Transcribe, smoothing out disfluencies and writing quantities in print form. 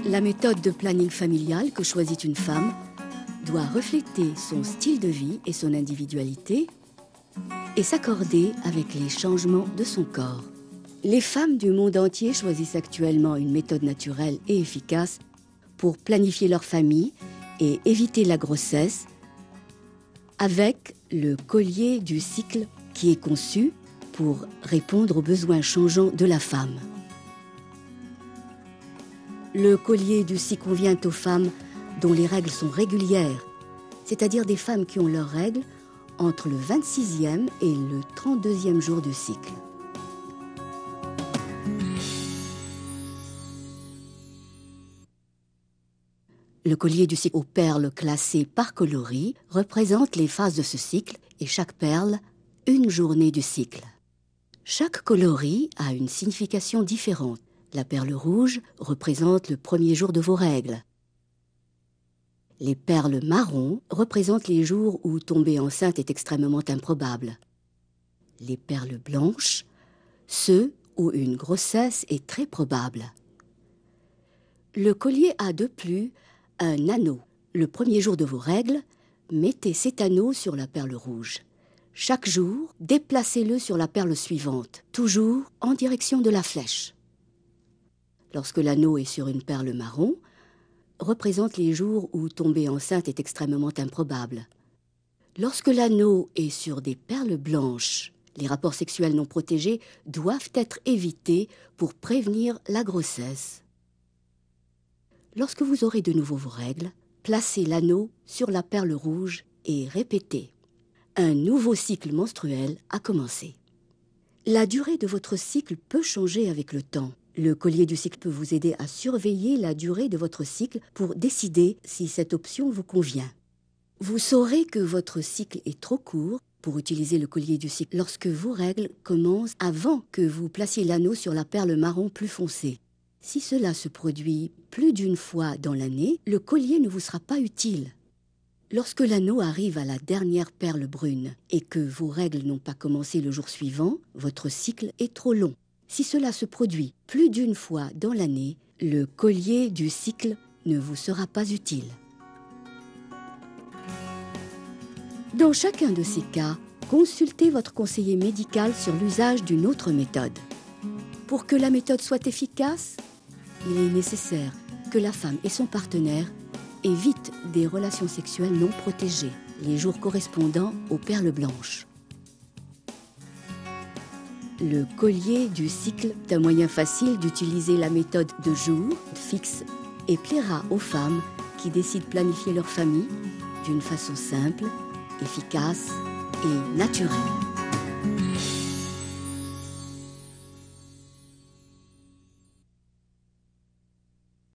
La méthode de planning familial que choisit une femme doit refléter son style de vie et son individualité et s'accorder avec les changements de son corps. Les femmes du monde entier choisissent actuellement une méthode naturelle et efficace pour planifier leur famille et éviter la grossesse avec le collier du cycle qui est conçu pour répondre aux besoins changeants de la femme. Le collier du cycle convient aux femmes dont les règles sont régulières, c'est-à-dire des femmes qui ont leurs règles entre le 26e et le 32e jour du cycle. Le collier du cycle aux perles classées par coloris représente les phases de ce cycle et chaque perle, une journée du cycle. Chaque coloris a une signification différente. La perle rouge représente le premier jour de vos règles. Les perles marron représentent les jours où tomber enceinte est extrêmement improbable. Les perles blanches, ceux où une grossesse est très probable. Le collier a de plus un anneau. Le premier jour de vos règles, mettez cet anneau sur la perle rouge. Chaque jour, déplacez-le sur la perle suivante, toujours en direction de la flèche. Lorsque l'anneau est sur une perle marron, représente les jours où tomber enceinte est extrêmement improbable. Lorsque l'anneau est sur des perles blanches, les rapports sexuels non protégés doivent être évités pour prévenir la grossesse. Lorsque vous aurez de nouveau vos règles, placez l'anneau sur la perle rouge et répétez. Un nouveau cycle menstruel a commencé. La durée de votre cycle peut changer avec le temps. Le collier du cycle peut vous aider à surveiller la durée de votre cycle pour décider si cette option vous convient. Vous saurez que votre cycle est trop court pour utiliser le collier du cycle lorsque vos règles commencent avant que vous placiez l'anneau sur la perle marron plus foncée. Si cela se produit plus d'une fois dans l'année, le collier ne vous sera pas utile. Lorsque l'anneau arrive à la dernière perle brune et que vos règles n'ont pas commencé le jour suivant, votre cycle est trop long. Si cela se produit plus d'une fois dans l'année, le collier du cycle ne vous sera pas utile. Dans chacun de ces cas, consultez votre conseiller médical sur l'usage d'une autre méthode. Pour que la méthode soit efficace, il est nécessaire que la femme et son partenaire évitent des relations sexuelles non protégées, les jours correspondant aux perles blanches. Le collier du cycle est un moyen facile d'utiliser la méthode de jour fixe et plaira aux femmes qui décident de planifier leur famille d'une façon simple, efficace et naturelle.